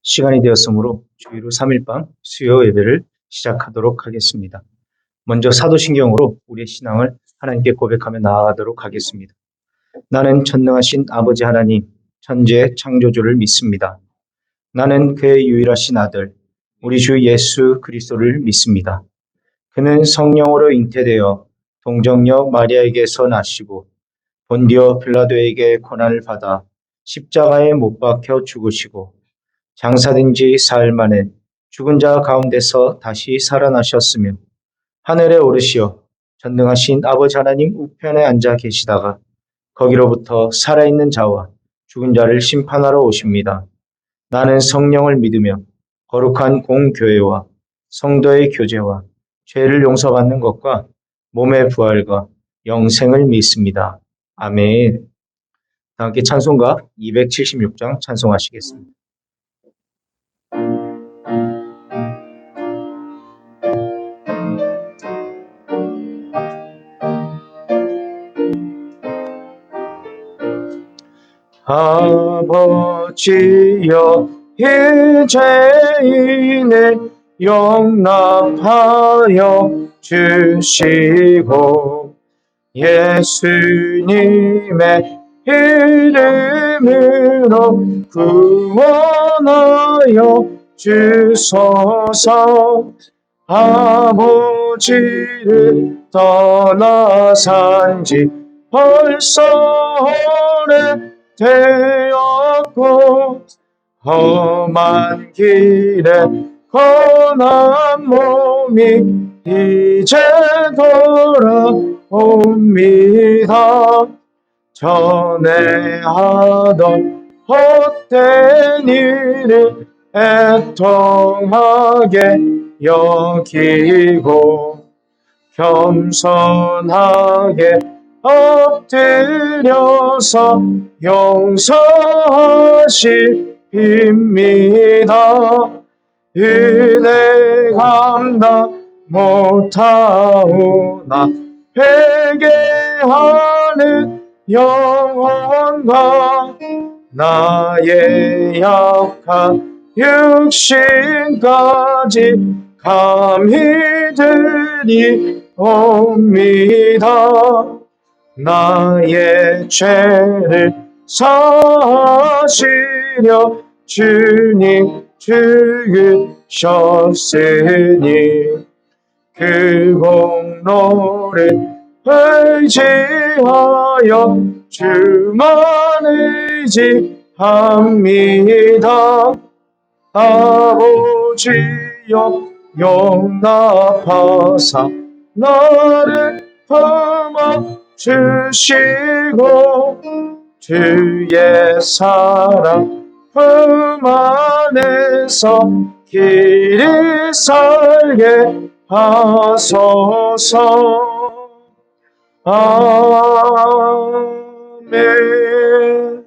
시간이 되었으므로 주의로 3일밤 수요 예배를 시작하도록 하겠습니다. 먼저 사도신경으로 우리의 신앙을 하나님께 고백하며 나아가도록 하겠습니다. 나는 전능하신 아버지 하나님, 천지의 창조주를 믿습니다. 나는 그의 유일하신 아들, 우리 주 예수 그리스도를 믿습니다. 그는 성령으로 잉태되어 동정녀 마리아에게서 나시고 본디오 빌라도에게 고난을 받아 십자가에 못 박혀 죽으시고 장사된 지 사흘 만에 죽은 자 가운데서 다시 살아나셨으며 하늘에 오르시어 전능하신 아버지 하나님 우편에 앉아 계시다가 거기로부터 살아있는 자와 죽은 자를 심판하러 오십니다. 나는 성령을 믿으며 거룩한 공교회와 성도의 교제와 죄를 용서받는 것과 몸의 부활과 영생을 믿습니다. 아멘. 함께 찬송가 276장 찬송하시겠습니다. 아버지여 이 죄인을 용납하여 주시고 예수님의 이름으로 구원하여 주소서. 아버지를 떠나 산지 벌써 오래되었고 험한 길에 건한 몸이 이제 돌아옵니다. 전에 하던 헛된 일을 애통하게 여기고 겸손하게 엎드려서 용서하십니다. 은혜 감당 못하오나 회개하는 영혼과 나의 약한 육신까지 감히 드리옵니다. 나의 죄를 사하시려 주님 죽으셨으니 그 공로를 의지하여 주만 의지합니다. 아버지여 용납하사 나를 품어 주시고 주의 사랑 품 안에서 길이 살게 하소서. 아멘.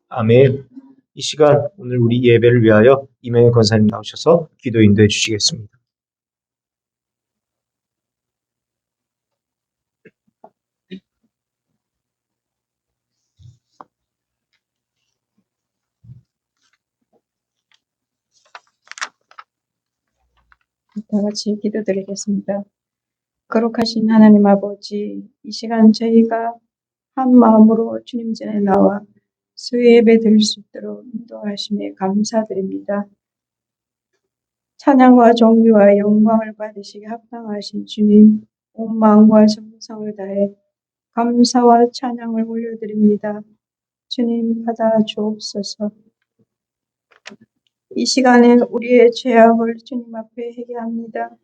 아멘. 이 시간 오늘 우리 예배를 위하여 이명희 권사님 나오셔서 기도 인도해 주시겠습니다. 다 같이 기도드리겠습니다. 거룩하신 하나님 아버지, 이 시간 저희가 한 마음으로 주님 전에 나와 수요 예배 드릴 수 있도록 인도하심에 감사드립니다. 찬양과 존귀와 영광을 받으시기 합당하신 주님, 온 마음과 정성을 다해 감사와 찬양을 올려드립니다. 주님 받아 주옵소서. 이 시간에 우리의 죄악을 주님 앞에 회개합니다.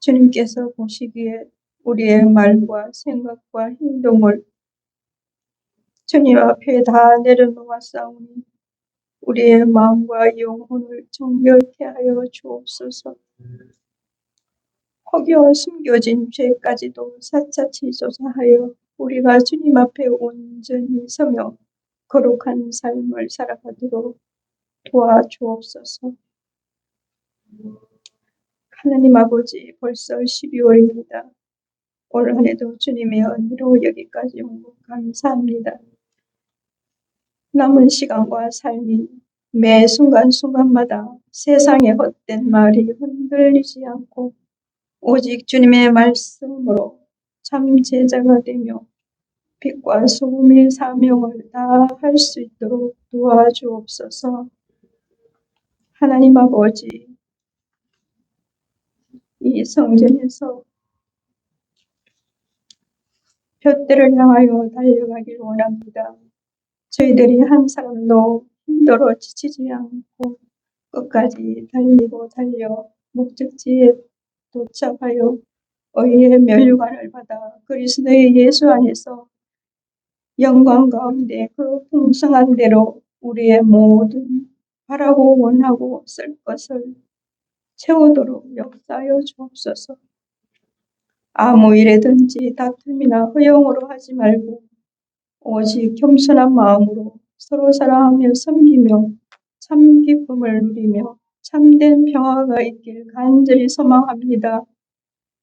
주님께서 보시기에 우리의 말과 생각과 행동을 주님 앞에 다 내려놓았사오니 우리의 마음과 영혼을 정결케 하여 주옵소서. 혹여 숨겨진 죄까지도 샅샅이 조사하여 우리가 주님 앞에 온전히 서며 거룩한 삶을 살아가도록 도와주옵소서. 하나님 아버지, 벌써 12월입니다. 올 한 해도 주님의 은혜로 여기까지 온 것 감사합니다. 남은 시간과 삶이 매 순간순간마다 세상의 헛된 말이 흔들리지 않고 오직 주님의 말씀으로 참 제자가 되며 빛과 소금의 사명을 다할 수 있도록 도와주옵소서. 하나님 아버지, 이 성전에서 둯대를 향하여 달려가길 원합니다. 저희들이 한 사람도 힘들어 지치지 않고 끝까지 달리고 달려 목적지에 도착하여 의의 면류관을 받아 그리스도의 예수 안에서 영광 가운데 그 풍성한 대로 우리의 모든 바라고 원하고 쓸 것을 채우도록 역사하여 주옵소서. 아무 일에든지 다툼이나 허용으로 하지 말고 오직 겸손한 마음으로 서로 사랑하며 섬기며 참 기쁨을 누리며 참된 평화가 있길 간절히 소망합니다.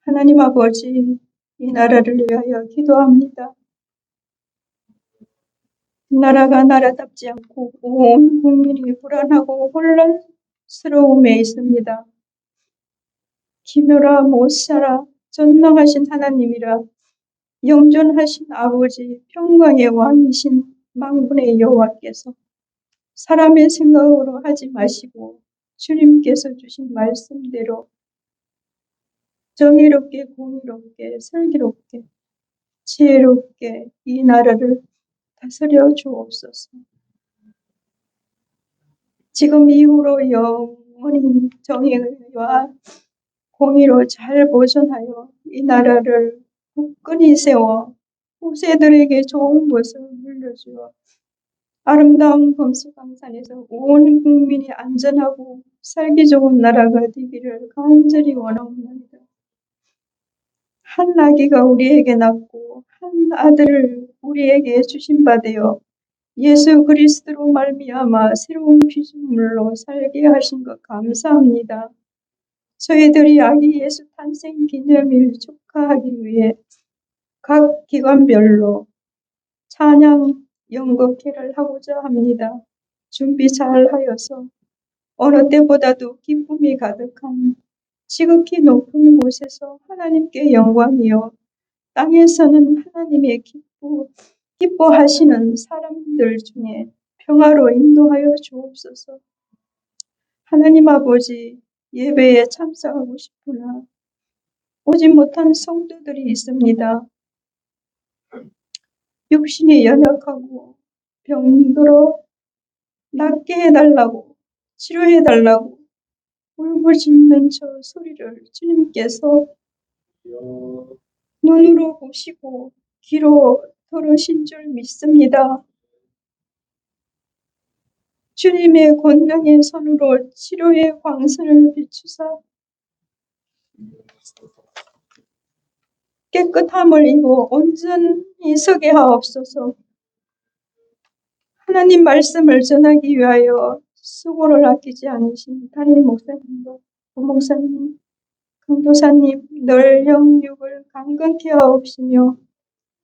하나님 아버지, 이 나라를 위하여 기도합니다. 나라가 나라답지 않고 온 국민이 불안하고 혼란스러움에 있습니다. 기묘라 못살아 전능하신 하나님이라 영존하신 아버지 평강의 왕이신 만군의 여호와께서 사람의 생각으로 하지 마시고 주님께서 주신 말씀대로 정의롭게 공의롭게 슬기롭게 지혜롭게 이 나라를 다스려 주옵소서. 지금 이후로 영원히 정의와 공의로 잘 보존하여 이 나라를 굳건히 세워 후세들에게 좋은 것을 물려주어 아름다운 금수강산에서 온 국민이 안전하고 살기 좋은 나라가 되기를 간절히 원하옵나이다. 한 아기가 우리에게 낳고 한 아들을 우리에게 주신 바 되어 예수 그리스도로 말미암아 새로운 피조물로 살게 하신 것 감사합니다. 저희들이 아기 예수 탄생 기념일 축하하기 위해 각 기관별로 찬양 연극회를 하고자 합니다. 준비 잘 하여서 어느 때보다도 기쁨이 가득한 지극히 높은 곳에서 하나님께 영광이요 땅에서는 하나님의 기뻐하시는 사람들 중에 평화로 인도하여 주옵소서. 하나님 아버지, 예배에 참석하고 싶으나 오지 못한 성도들이 있습니다. 육신이 연약하고 병들어 낫게 해달라고 치료해달라고 울부짖는 저 소리를 주님께서 눈으로 보시고 귀로 들으신 줄 믿습니다. 주님의 권능의 손으로 치료의 광선을 비추사 깨끗함을 입어 온전히 서게 하옵소서. 하나님 말씀을 전하기 위하여 수고를 아끼지 않으신 담임 목사님과 부목사님, 강도사님 늘 영육을 강건케 하옵시며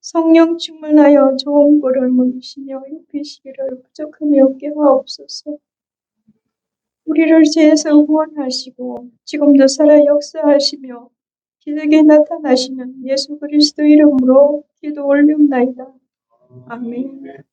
성령 충만하여 좋은 꼴을 먹이시며 입히시기를 부족함이 없게 하옵소서. 우리를 죄에서 구원하시고 지금도 살아 역사하시며 기적에 나타나시는 예수 그리스도 이름으로 기도 올리옵나이다. 아멘.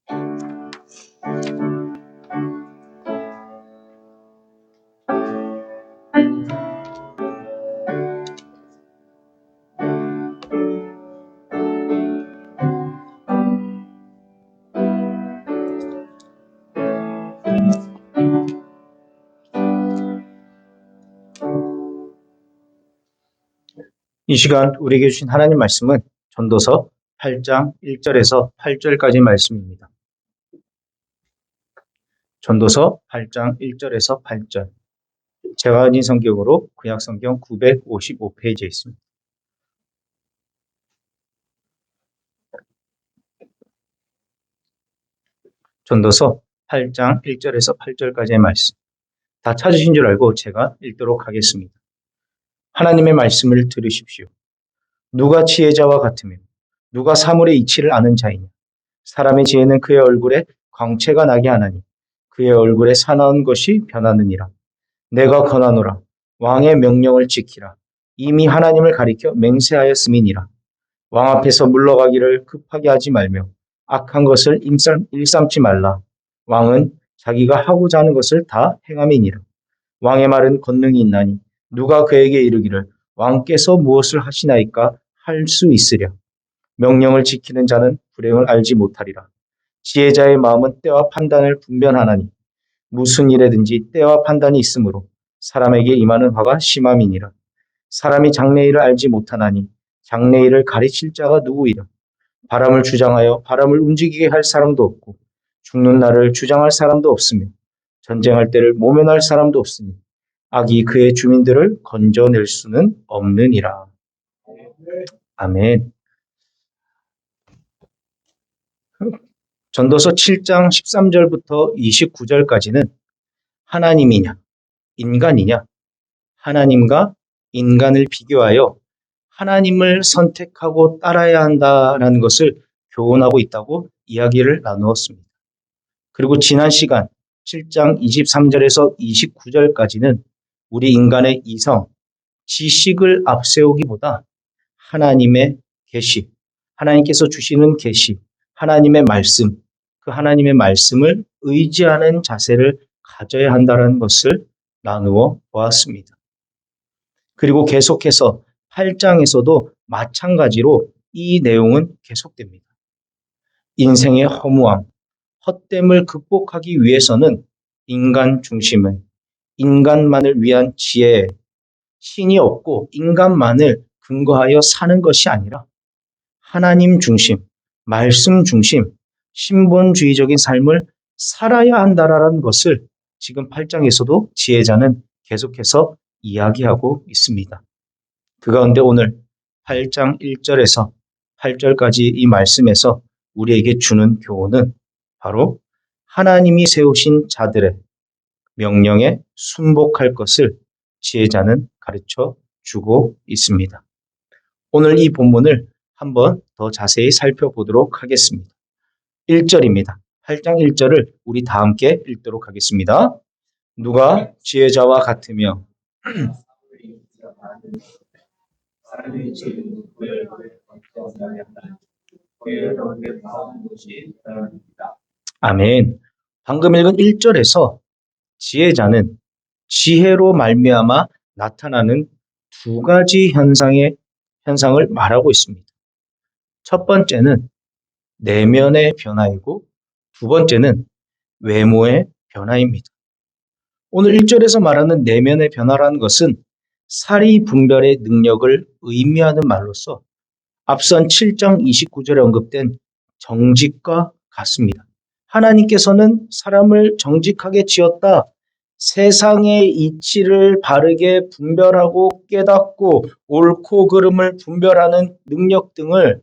이 시간 우리에게 주신 하나님 말씀은 전도서 8장 1절에서 8절까지 말씀입니다. 전도서 8장 1절에서 8절. 제가 가진 성경으로 구약성경 955페이지에 있습니다. 전도서 8장 1절에서 8절까지의 말씀. 다 찾으신 줄 알고 제가 읽도록 하겠습니다. 하나님의 말씀을 들으십시오. 누가 지혜자와 같으며 누가 사물의 이치를 아는 자이냐. 사람의 지혜는 그의 얼굴에 광채가 나게 하나니 그의 얼굴에 사나운 것이 변하느니라. 내가 권하노라. 왕의 명령을 지키라. 이미 하나님을 가리켜 맹세하였음이니라. 왕 앞에서 물러가기를 급하게 하지 말며 악한 것을 일삼지 말라. 왕은 자기가 하고자 하는 것을 다 행함이니라. 왕의 말은 권능이 있나니 누가 그에게 이르기를 왕께서 무엇을 하시나이까 할 수 있으랴. 명령을 지키는 자는 불행을 알지 못하리라. 지혜자의 마음은 때와 판단을 분별하나니 무슨 일에든지 때와 판단이 있으므로 사람에게 임하는 화가 심함이니라. 사람이 장래일을 알지 못하나니 장래일을 가르칠 자가 누구이랴. 바람을 주장하여 바람을 움직이게 할 사람도 없고 죽는 날을 주장할 사람도 없으며 전쟁할 때를 모면할 사람도 없으니 악이 그의 주민들을 건져낼 수는 없느니라. 아멘. 전도서 7장 13절부터 29절까지는 하나님이냐 인간이냐 하나님과 인간을 비교하여 하나님을 선택하고 따라야 한다라는 것을 교훈하고 있다고 이야기를 나누었습니다. 그리고 지난 시간 7장 23절에서 29절까지는 우리 인간의 이성, 지식을 앞세우기보다 하나님의 계시, 하나님께서 주시는 계시, 하나님의 말씀, 그 하나님의 말씀을 의지하는 자세를 가져야 한다는 것을 나누어 보았습니다. 그리고 계속해서 8장에서도 마찬가지로 이 내용은 계속됩니다. 인생의 허무함, 헛됨을 극복하기 위해서는 인간 중심의, 인간만을 위한 지혜, 신이 없고 인간만을 근거하여 사는 것이 아니라 하나님 중심, 말씀 중심, 신본주의적인 삶을 살아야 한다라는 것을 지금 8장에서도 지혜자는 계속해서 이야기하고 있습니다. 그 가운데 오늘 8장 1절에서 8절까지 이 말씀에서 우리에게 주는 교훈은 바로 하나님이 세우신 자들의 명령에 순복할 것을 지혜자는 가르쳐 주고 있습니다. 오늘 이 본문을 한번 더 자세히 살펴보도록 하겠습니다. 1절입니다. 8장 1절을 우리 다 함께 읽도록 하겠습니다. 누가 지혜자와 같으며 아멘. 방금 읽은 1절에서 지혜자는 지혜로 말미암아 나타나는 두 가지 현상을 말하고 있습니다. 첫 번째는 내면의 변화이고 두 번째는 외모의 변화입니다. 오늘 1절에서 말하는 내면의 변화라는 것은 사리 분별의 능력을 의미하는 말로서 앞선 7장 29절에 언급된 정직과 같습니다. 하나님께서는 사람을 정직하게 지었다. 세상의 이치를 바르게 분별하고 깨닫고 옳고 그름을 분별하는 능력 등을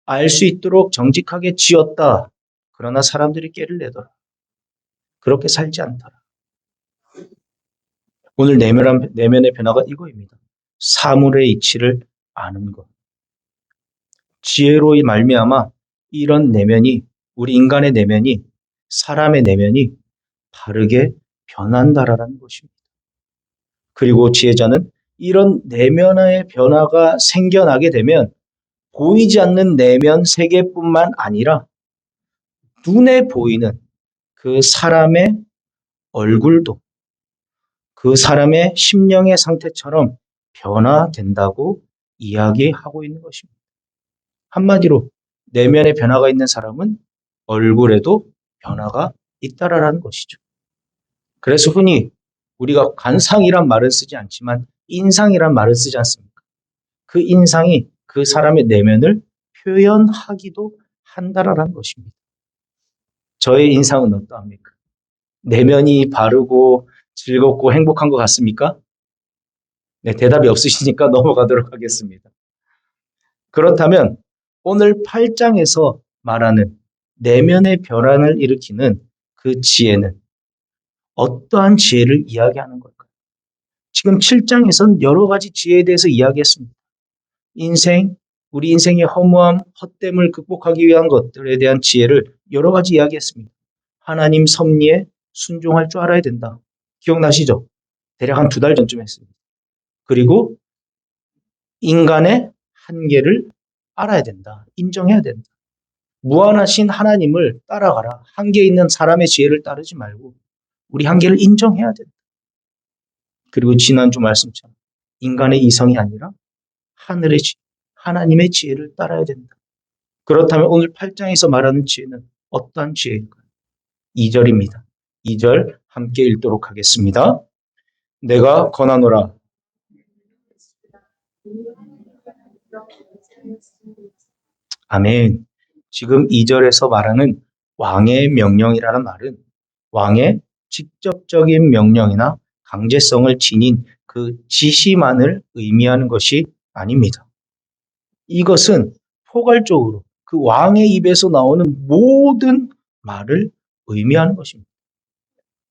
알 수 있도록 정직하게 지었다. 그러나 사람들이 깨를 내더라. 그렇게 살지 않더라. 오늘 내면의 변화가 이거입니다. 사물의 이치를 아는 것. 지혜로 말미암아 이런 내면이, 우리 인간의 내면이, 사람의 내면이 바르게 변한다라는 것입니다. 그리고 지혜자는 이런 내면의 변화가 생겨나게 되면 보이지 않는 내면 세계뿐만 아니라 눈에 보이는 그 사람의 얼굴도 그 사람의 심령의 상태처럼 변화된다고 이야기하고 있는 것입니다. 한마디로 내면의 변화가 있는 사람은 얼굴에도 변화가 있다라는 것이죠. 그래서 흔히 우리가 관상이란 말을 쓰지 않지만 인상이란 말을 쓰지 않습니까? 그 인상이 그 사람의 내면을 표현하기도 한다라는 것입니다. 저의 인상은 어떠합니까? 내면이 바르고 즐겁고 행복한 것 같습니까? 네, 대답이 없으시니까 넘어가도록 하겠습니다. 그렇다면 오늘 8장에서 말하는 내면의 변화를 일으키는 그 지혜는 어떠한 지혜를 이야기하는 걸까요? 지금 7장에서는 여러 가지 지혜에 대해서 이야기했습니다. 우리 인생의 허무함, 헛됨을 극복하기 위한 것들에 대한 지혜를 여러 가지 이야기했습니다. 하나님 섭리의 순종할 줄 알아야 된다. 기억나시죠? 대략 한 2달 전쯤 했습니다. 그리고 인간의 한계를 알아야 된다. 인정해야 된다. 무한하신 하나님을 따라가라. 한계 있는 사람의 지혜를 따르지 말고 우리 한계를 인정해야 된다. 그리고 지난주 말씀처럼 인간의 이성이 아니라 하늘의 지혜, 하나님의 지혜를 따라야 된다. 그렇다면 오늘 8장에서 말하는 지혜는 어떠한 지혜일까요? 2절입니다. 2절 함께 읽도록 하겠습니다. 내가 권하노라. 아멘. 지금 2절에서 말하는 왕의 명령이라는 말은 왕의 직접적인 명령이나 강제성을 지닌 그 지시만을 의미하는 것이 아닙니다. 이것은 포괄적으로 그 왕의 입에서 나오는 모든 말을 의미하는 것입니다.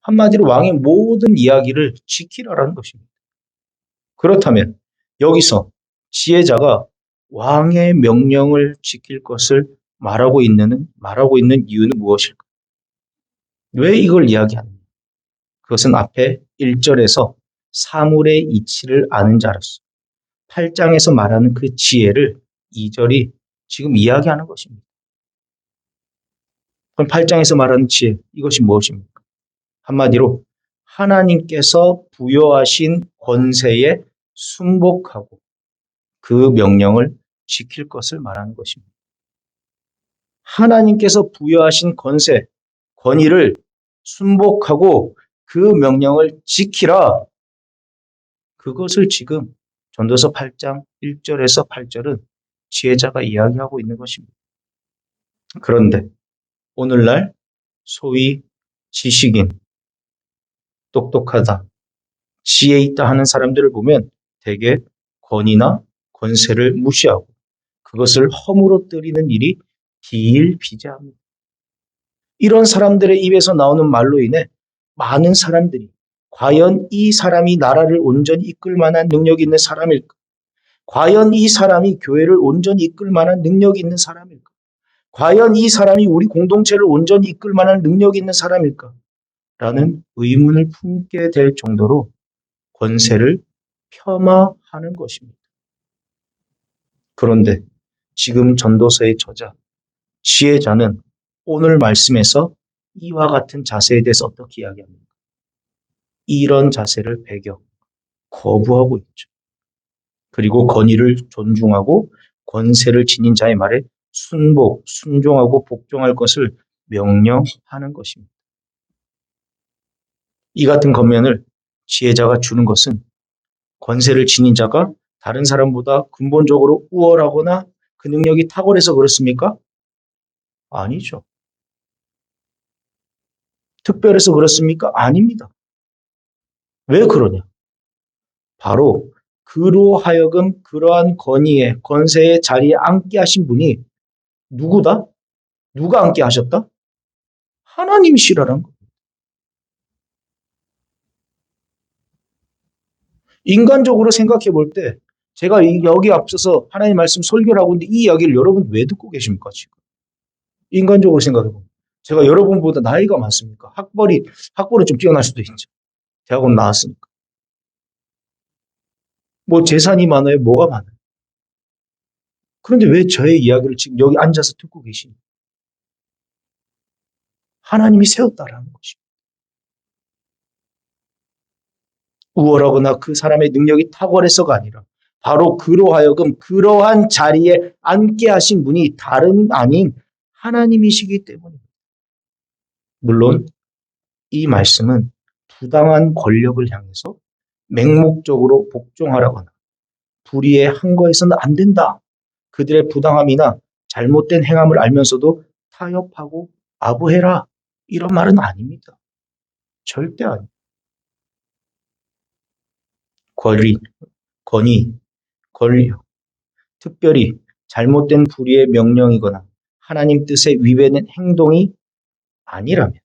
한마디로 왕의 모든 이야기를 지키라라는 것입니다. 그렇다면 여기서 지혜자가 왕의 명령을 지킬 것을 말하고 있는 이유는 무엇일까? 왜 이걸 이야기하느냐? 그것은 앞에 1절에서 사물의 이치를 아는 자로서 8장에서 말하는 그 지혜를 2절이 지금 이야기하는 것입니다. 그럼 8장에서 말하는 지혜, 이것이 무엇입니까? 한마디로 하나님께서 부여하신 권세에 순복하고 그 명령을 지킬 것을 말하는 것입니다. 하나님께서 부여하신 권세, 권위를 순복하고 그 명령을 지키라. 그것을 지금 전도서 8장 1절에서 8절은 지혜자가 이야기하고 있는 것입니다. 그런데 오늘날 소위 지식인, 똑똑하다, 지혜 있다 하는 사람들을 보면 대개 권위나 권세를 무시하고 그것을 허물어뜨리는 일이 비일비재합니다. 이런 사람들의 입에서 나오는 말로 인해 많은 사람들이 과연 이 사람이 나라를 온전히 이끌 만한 능력이 있는 사람일까? 과연 이 사람이 교회를 온전히 이끌 만한 능력이 있는 사람일까? 과연 이 사람이 우리 공동체를 온전히 이끌 만한 능력이 있는 사람일까? 라는 의문을 품게 될 정도로 권세를 폄하하는 것입니다. 그런데 지금 전도서의 저자, 지혜자는 오늘 말씀에서 이와 같은 자세에 대해서 어떻게 이야기합니까? 이런 자세를 배격, 거부하고 있죠. 그리고 권위를 존중하고 권세를 지닌 자의 말에 순종하고 복종할 것을 명령하는 것입니다. 이 같은 겉면을 지혜자가 주는 것은 권세를 지닌 자가 다른 사람보다 근본적으로 우월하거나 그 능력이 탁월해서 그렇습니까? 아니죠. 특별해서 그렇습니까? 아닙니다. 왜 그러냐? 바로 그로 하여금 그러한 권위에 권세의 자리에 앉게 하신 분이 누구다? 누가 앉게 하셨다? 하나님이시라는 거. 인간적으로 생각해 볼 때 제가 여기 앞서서 하나님 말씀 설교를 하고 있는데 이 이야기를 여러분 왜 듣고 계십니까 지금? 인간적으로 생각해 보면 제가 여러분보다 나이가 많습니까? 학벌은 좀 뛰어날 수도 있죠. 대학원 나왔으니까. 뭐 재산이 많아요? 뭐가 많아요? 그런데 왜 저의 이야기를 지금 여기 앉아서 듣고 계십니까? 하나님이 세웠다라는 것입니다. 우월하거나 그 사람의 능력이 탁월해서가 아니라 바로 그로 하여금 그러한 자리에 앉게 하신 분이 다름 아닌 하나님이시기 때문입니다. 물론 이 말씀은 부당한 권력을 향해서 맹목적으로 복종하라거나 불의에 한 거에서는 안 된다. 그들의 부당함이나 잘못된 행함을 알면서도 타협하고 아부해라. 이런 말은 아닙니다. 절대 아닙니다. 권위, 권력, 특별히 잘못된 불의의 명령이거나 하나님 뜻에 위배된 행동이 아니라면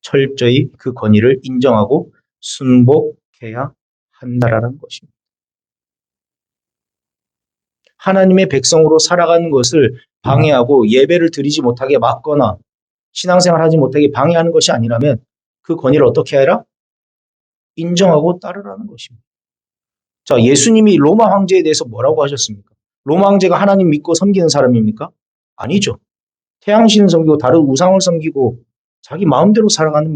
철저히 그 권위를 인정하고 순복해야 한다라는 것입니다. 하나님의 백성으로 살아가는 것을 방해하고 예배를 드리지 못하게 막거나 신앙생활 하지 못하게 방해하는 것이 아니라면 그 권위를 어떻게 해라? 인정하고 따르라는 것입니다. 자, 예수님이 로마 황제에 대해서 뭐라고 하셨습니까? 로마 황제가 하나님 믿고 섬기는 사람입니까? 아니죠. 태양신을 섬기고 다른 우상을 섬기고 자기 마음대로 살아가는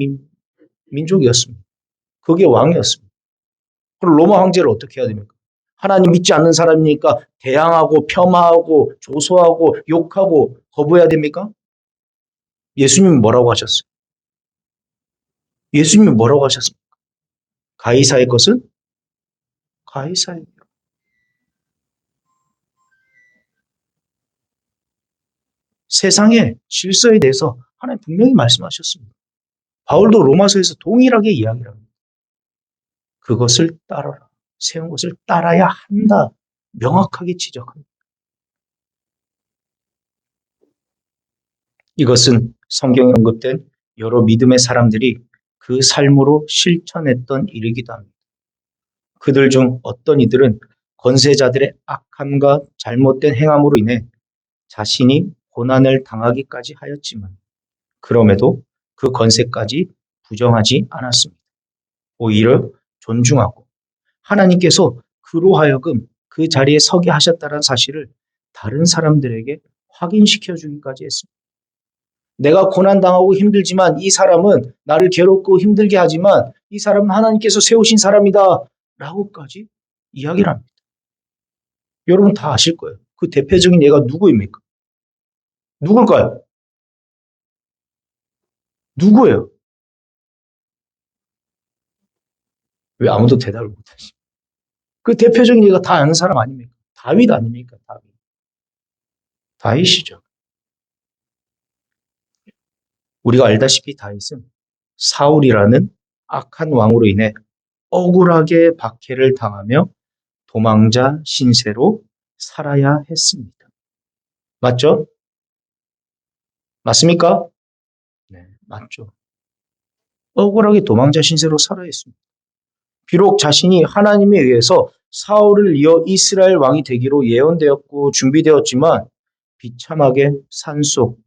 민족이었습니다. 그게 왕이었습니다. 그럼 로마 황제를 어떻게 해야 됩니까? 하나님 믿지 않는 사람이니까 대항하고 폄하하고 조소하고 욕하고 거부해야 됩니까? 예수님이 뭐라고 하셨어요? 예수님이 뭐라고 하셨습니까? 가이사의 것은 가이사에게. 세상의 질서에 대해서 하나님 분명히 말씀하셨습니다. 바울도 로마서에서 동일하게 이야기를 합니다. 그것을 따라라. 세운 것을 따라야 한다. 명확하게 지적합니다. 이것은 성경에 언급된 여러 믿음의 사람들이 그 삶으로 실천했던 일이기도 합니다. 그들 중 어떤 이들은 권세자들의 악함과 잘못된 행함으로 인해 자신이 고난을 당하기까지 하였지만 그럼에도 그 권세까지 부정하지 않았습니다. 오히려 존중하고 하나님께서 그로 하여금 그 자리에 서게 하셨다는 사실을 다른 사람들에게 확인시켜 주기까지 했습니다. 내가 고난당하고 힘들지만 이 사람은 나를 괴롭고 힘들게 하지만 이 사람은 하나님께서 세우신 사람이다 라고까지 이야기를 합니다. 여러분 다 아실 거예요. 그 대표적인 예가 누구입니까? 누굴까요? 누구예요? 왜 아무도 대답을 못하시? 그 대표적인 예가 다 아는 사람 아닙니까? 다윗 아닙니까? 다윗이죠. 우리가 알다시피 다윗은 사울이라는 악한 왕으로 인해 억울하게 박해를 당하며 도망자 신세로 살아야 했습니다. 맞죠? 맞습니까? 네, 맞죠. 억울하게 도망자 신세로 살아야 했습니다. 비록 자신이 하나님에 의해서 사울을 이어 이스라엘 왕이 되기로 예언되었고 준비되었지만 비참하게 산속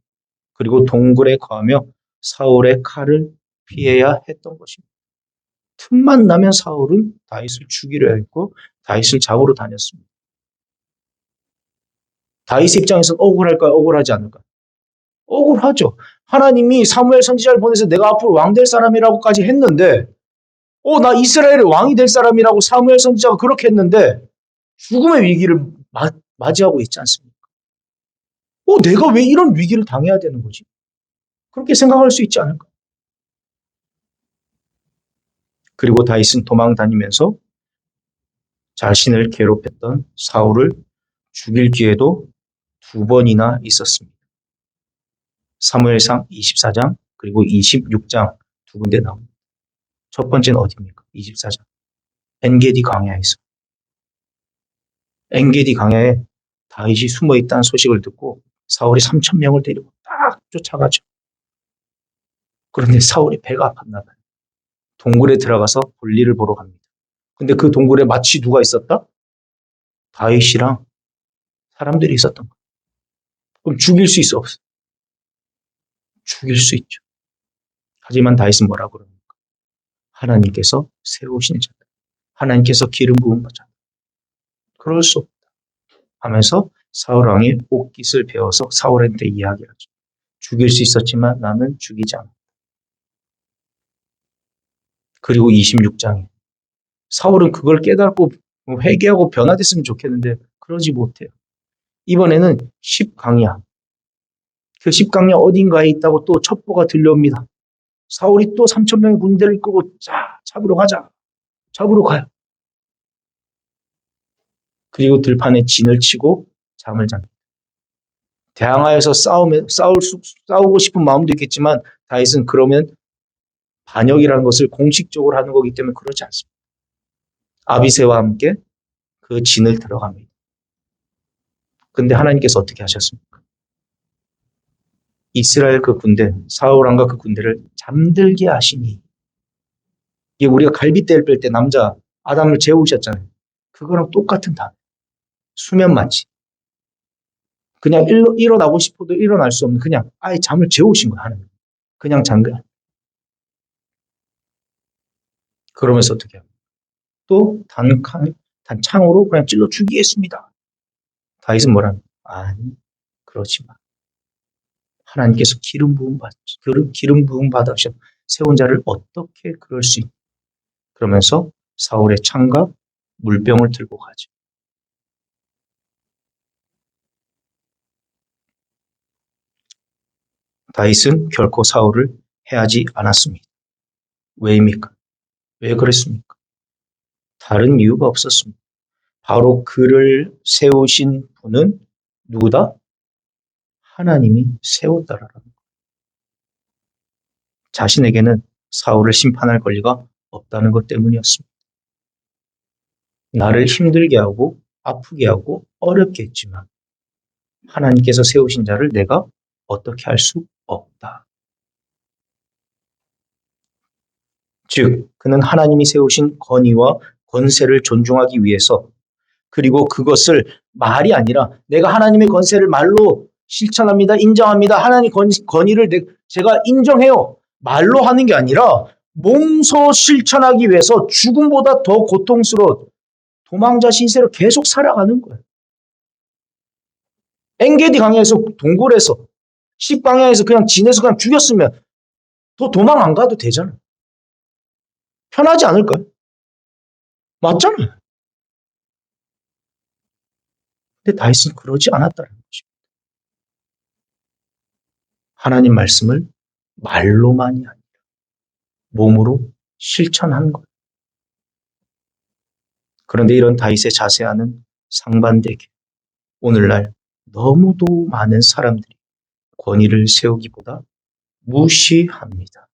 그리고 동굴에 거하며 사울의 칼을 피해야 했던 것입니다. 틈만 나면 사울은 다윗을 죽이려 했고 다윗을 잡으러 다녔습니다. 다윗 입장에서는 억울할까요? 억울하지 않을까요? 억울하죠. 하나님이 사무엘 선지자를 보내서 내가 앞으로 왕 될 사람이라고까지 했는데 나 이스라엘의 왕이 될 사람이라고 사무엘 선지자가 그렇게 했는데 죽음의 위기를 맞이하고 있지 않습니까? 내가 왜 이런 위기를 당해야 되는 거지? 그렇게 생각할 수 있지 않을까? 그리고 다윗은 도망 다니면서 자신을 괴롭혔던 사울을 죽일 기회도 2번이나 있었습니다. 사무엘상 24장 그리고 26장 두 군데 나옵니다. 첫 번째는 어디입니까? 24장. 엔게디 광야에서. 엔게디 광야에 다윗이 숨어있다는 소식을 듣고 사울이 3,000명을 데리고 딱 쫓아가죠. 그런데 사울이 배가 아팠나 봐요. 동굴에 들어가서 볼일을 보러 갑니다. 근데 그 동굴에 마치 누가 있었다? 다윗이랑 사람들이 있었던 거예요. 그럼 죽일 수 있어? 없어? 죽일 수 있죠. 하지만 다윗은 뭐라고 그럽니까? 하나님께서 세우신 자다. 하나님께서 기름 부은 자다. 그럴 수 없다. 하면서 사울 왕이 옥깃을 베어서 사울한테 이야기하죠. 죽일 수 있었지만 나는 죽이지 않았다. 그리고 26장에 사울은 그걸 깨닫고 회개하고 변화됐으면 좋겠는데 그러지 못해요. 이번에는 10강야. 그 10강야 어딘가에 있다고 또 첩보가 들려옵니다. 사울이 또 3,000명의 군대를 끌고 잡으러 가자. 잡으러 가요. 그리고 들판에 진을 치고 잠을 잡니다. 대항하여서 싸우고 싶은 마음도 있겠지만 다윗은 그러면 반역이라는 것을 공식적으로 하는 거기 때문에 그러지 않습니다. 아비새와 함께 그 진을 들어갑니다. 근데 하나님께서 어떻게 하셨습니까? 이스라엘 그 군대, 사울 왕과 그 군대를 잠들게 하시니 이게 우리가 갈빗대를 뺄 때 남자 아담을 재우셨잖아요. 그거랑 똑같은 답. 수면 마취. 그냥 일어나고 싶어도 일어날 수 없는 그냥 아예 잠을 재우신 거예요. 하나님. 그냥 잠깐. 그러면서 어떻게 해요? 또 단창으로 그냥 찔러 죽이겠습니다. 다윗은 뭐라는? 아니, 그러지 마. 하나님께서 기름 부음 받으셔 세운 자를 어떻게 그럴 수 있냐? 그러면서 사울의 창과 물병을 들고 가죠. 다윗은 결코 사울을 해하지 않았습니다. 왜입니까? 왜 그랬습니까? 다른 이유가 없었습니다. 바로 그를 세우신 분은 누구다? 하나님이 세웠다라는 것. 자신에게는 사울을 심판할 권리가 없다는 것 때문이었습니다. 나를 힘들게 하고 아프게 하고 어렵게 했지만 하나님께서 세우신 자를 내가 어떻게 할 수 없다. 즉, 그는 하나님이 세우신 권위와 권세를 존중하기 위해서 그리고 그것을 말이 아니라 내가 하나님의 권세를 말로 실천합니다. 인정합니다. 하나님 권위를 제가 인정해요. 말로 하는 게 아니라 몸소 실천하기 위해서 죽음보다 더 고통스러운 도망자 신세로 계속 살아가는 거예요. 엔게디 강야에서 동굴에서 십방향에서 그냥 지내서 그냥 죽였으면 더 도망 안 가도 되잖아. 편하지 않을까요? 맞잖아요. 근데 다윗은 그러지 않았다는 것입니다. 하나님 말씀을 말로만이 아니라 몸으로 실천한 것. 그런데 이런 다윗의 자세와는 상반되게 오늘날 너무도 많은 사람들이 권위를 세우기보다 무시합니다.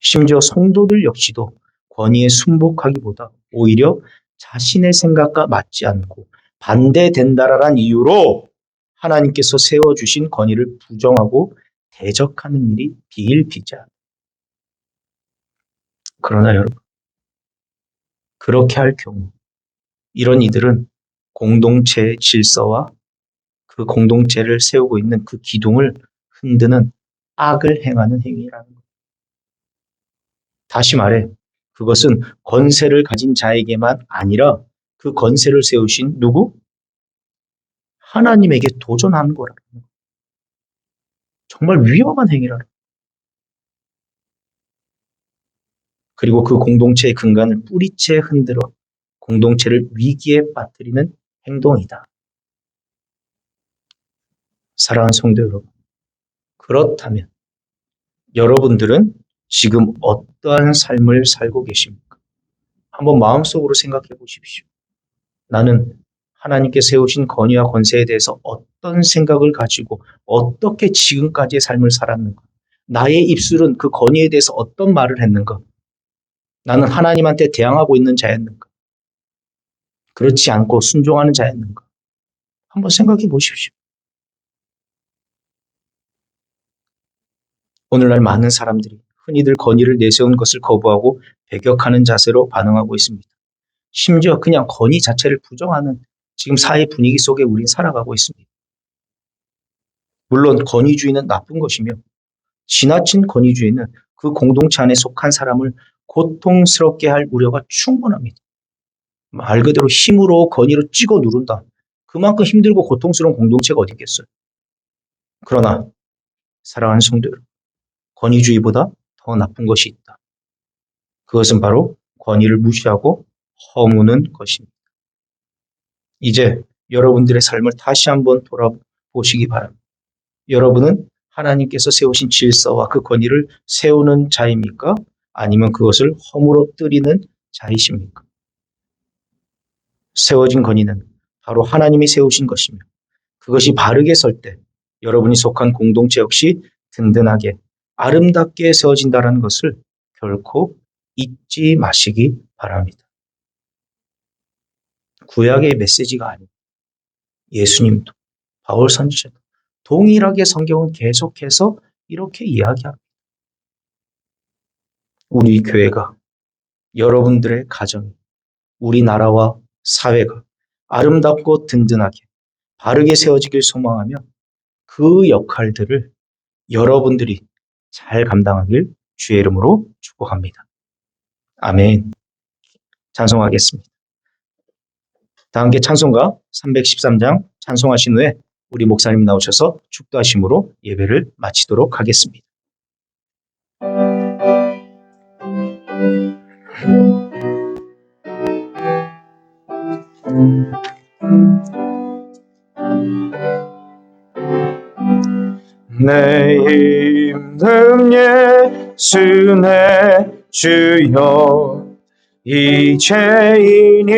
심지어 성도들 역시도 권위에 순복하기보다 오히려 자신의 생각과 맞지 않고 반대된다라는 이유로 하나님께서 세워주신 권위를 부정하고 대적하는 일이 비일비재합니다. 그러나 여러분, 그렇게 할 경우 이런 이들은 공동체의 질서와 그 공동체를 세우고 있는 그 기둥을 흔드는 악을 행하는 행위라는 것. 다시 말해, 그것은 권세를 가진 자에게만 아니라 그 권세를 세우신 누구? 하나님에게 도전하는 거라는 것. 정말 위험한 행위라는 것. 그리고 그 공동체의 근간을 뿌리채 흔들어 공동체를 위기에 빠뜨리는 행동이다. 사랑하는 성도 여러분, 그렇다면 여러분들은 지금 어떠한 삶을 살고 계십니까? 한번 마음속으로 생각해 보십시오. 나는 하나님께 세우신 권위와 권세에 대해서 어떤 생각을 가지고 어떻게 지금까지의 삶을 살았는가? 나의 입술은 그 권위에 대해서 어떤 말을 했는가? 나는 하나님한테 대항하고 있는 자였는가? 그렇지 않고 순종하는 자였는가? 한번 생각해 보십시오. 오늘날 많은 사람들이 흔히들 권위를 내세운 것을 거부하고 배격하는 자세로 반응하고 있습니다. 심지어 그냥 권위 자체를 부정하는 지금 사회 분위기 속에 우린 살아가고 있습니다. 물론 권위주의는 나쁜 것이며 지나친 권위주의는 그 공동체 안에 속한 사람을 고통스럽게 할 우려가 충분합니다. 말 그대로 힘으로 권위로 찍어 누른다. 그만큼 힘들고 고통스러운 공동체가 어디 있겠어요. 그러나 사랑하는 성도 여러분, 권위주의보다 더 나쁜 것이 있다. 그것은 바로 권위를 무시하고 허무는 것입니다. 이제 여러분들의 삶을 다시 한번 돌아보시기 바랍니다. 여러분은 하나님께서 세우신 질서와 그 권위를 세우는 자입니까? 아니면 그것을 허물어뜨리는 자이십니까? 세워진 권위는 바로 하나님이 세우신 것이며 그것이 바르게 설 때 여러분이 속한 공동체 역시 든든하게 아름답게 세워진다는 것을 결코 잊지 마시기 바랍니다. 구약의 메시지가 아닌 예수님도 바울 선지자도 동일하게 성경은 계속해서 이렇게 이야기합니다. 우리 교회가 여러분들의 가정이 우리나라와 사회가 아름답고 든든하게 바르게 세워지길 소망하며 그 역할들을 여러분들이 잘 감당하길 주의 이름으로 축복합니다. 아멘. 찬송하겠습니다. 다 함께 찬송가 313장 찬송하신 후에 우리 목사님 나오셔서 축도하심으로 예배를 마치도록 하겠습니다. 내 힘든 예수 내 주여 이제이니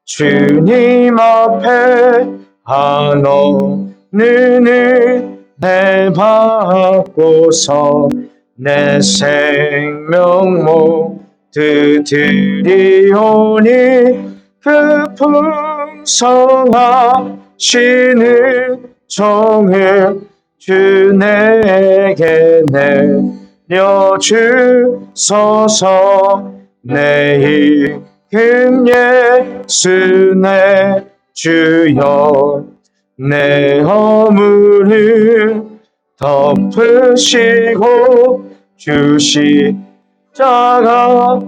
주님 앞에 한없는 은혜 받고서 내 생명 모두 드리오니 그 풍성하시는 정을 주 내게 내려주소서. 내 힘 예수 내 주여 내 허물을 덮으시고 주시 십자가에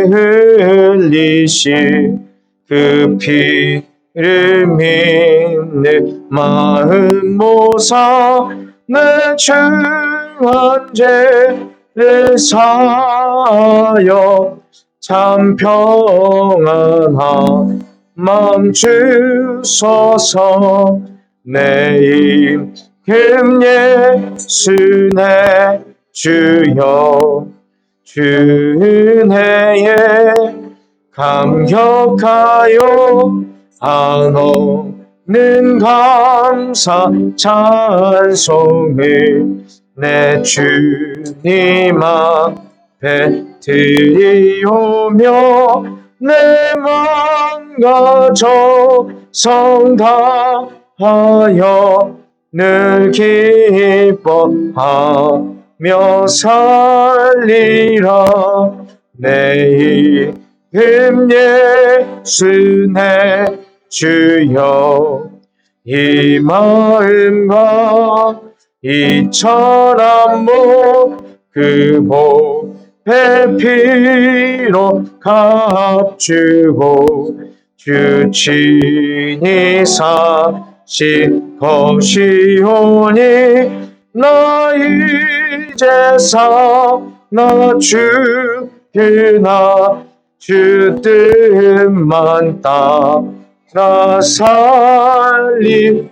흘리신 그 피를 믿는 마음 모사 내 중한 죄를 사하여 참 평안한 마음 주소서. 내 힘 예수 내 주여 주 은혜에 감격하여 한없는 감사 찬송을 내 주님 앞에 드리오며 내 마음과 정성 다하여 늘 기뻐하며 살리라. 내 힘 예수 내 주여 이 마음과 이처럼 그 보배 피로 값주고 주 친히 사신 것이오니 나 이제 사나 주나 주 뜻만 따라 살리라.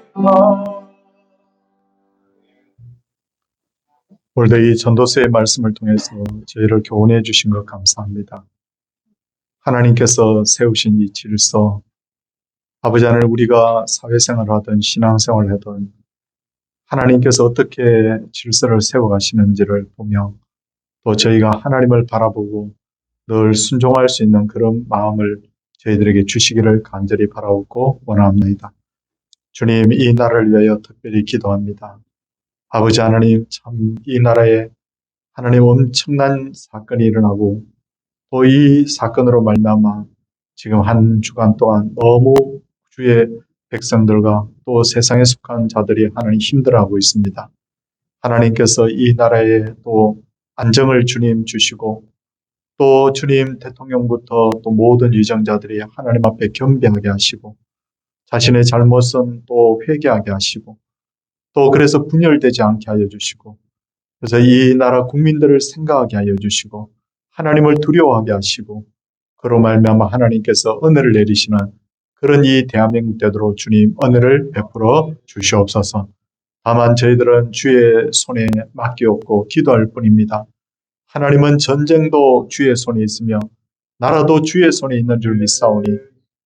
오늘도 이 전도서의 말씀을 통해서 저희를 교훈해 주신 것 감사합니다. 하나님께서 세우신 이 질서, 아버지 하나님 우리가 사회생활을 하든 신앙생활을 하든 하나님께서 어떻게 질서를 세워가시는지를 보며 또 저희가 하나님을 바라보고 늘 순종할 수 있는 그런 마음을 저희들에게 주시기를 간절히 바라옵고 원합니다. 주님, 이 나라를 위하여 특별히 기도합니다. 아버지 하나님, 참 이 나라에 하나님 엄청난 사건이 일어나고 또 이 사건으로 말미암아 지금 한 주간 동안 너무 주의 백성들과 또 세상에 속한 자들이 하나님 힘들어하고 있습니다. 하나님께서 이 나라에 또 안정을 주님 주시고 또 주님 대통령부터 또 모든 위정자들이 하나님 앞에 겸비하게 하시고 자신의 잘못은 또 회개하게 하시고 또 그래서 분열되지 않게 하여 주시고 그래서 이 나라 국민들을 생각하게 하여 주시고 하나님을 두려워하게 하시고 그로 말미암아 하나님께서 은혜를 내리시는 그런 이 대한민국 되도록 주님 은혜를 베풀어 주시옵소서. 다만 저희들은 주의 손에 맡기옵고 기도할 뿐입니다. 하나님은 전쟁도 주의 손에 있으며 나라도 주의 손에 있는 줄 믿사오니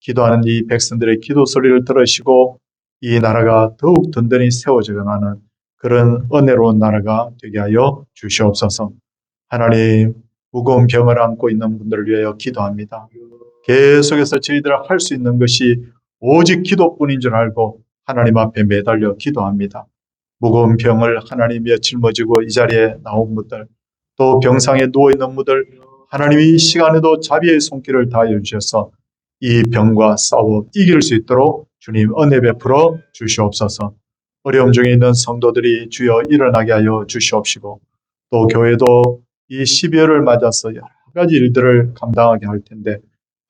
기도하는 이 백성들의 기도 소리를 들으시고 이 나라가 더욱 든든히 세워져 가는 그런 은혜로운 나라가 되게 하여 주시옵소서. 하나님, 무거운 병을 안고 있는 분들을 위하여 기도합니다. 계속해서 저희들 할 수 있는 것이 오직 기도뿐인 줄 알고 하나님 앞에 매달려 기도합니다. 무거운 병을 하나님이 짊어지고 이 자리에 나온 분들, 또 병상에 누워있는 분들, 하나님이 이 시간에도 자비의 손길을 다하여 주셔서 이 병과 싸워 이길 수 있도록 주님 은혜 베풀어 주시옵소서. 어려움 중에 있는 성도들이 주여 일어나게 하여 주시옵시고 또 교회도 이 12월을 맞아서 여러 가지 일들을 감당하게 할 텐데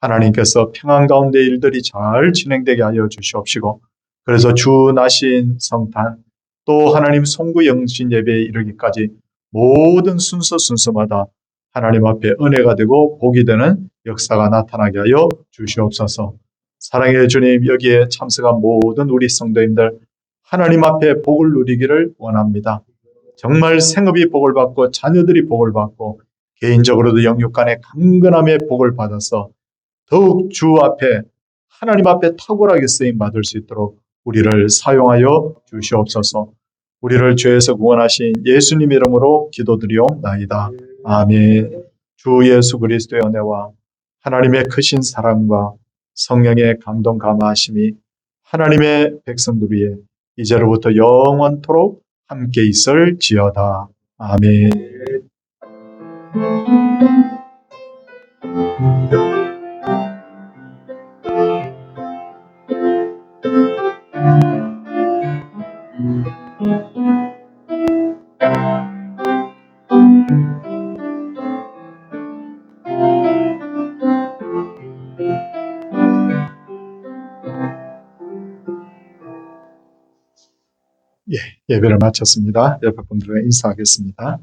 하나님께서 평안 가운데 일들이 잘 진행되게 하여 주시옵시고 그래서 주 나신 성탄 또 하나님 송구 영신 예배에 이르기까지 모든 순서마다 하나님 앞에 은혜가 되고 복이 되는 역사가 나타나게 하여 주시옵소서. 사랑의 주님, 여기에 참석한 모든 우리 성도님들 하나님 앞에 복을 누리기를 원합니다. 정말 생업이 복을 받고 자녀들이 복을 받고 개인적으로도 영육 간의 강건함의 복을 받아서 더욱 주 앞에 하나님 앞에 탁월하게 쓰임 받을 수 있도록 우리를 사용하여 주시옵소서. 우리를 죄에서 구원하신 예수님 이름으로 기도드리옵나이다. 아멘. 주 예수 그리스도의 은혜와 하나님의 크신 사랑과 성령의 감동 감화하심이 하나님의 백성들 위에 이제로부터 영원토록 함께 있을지어다. 아멘. 예배를 마쳤습니다. 옆에 분들과 인사하겠습니다.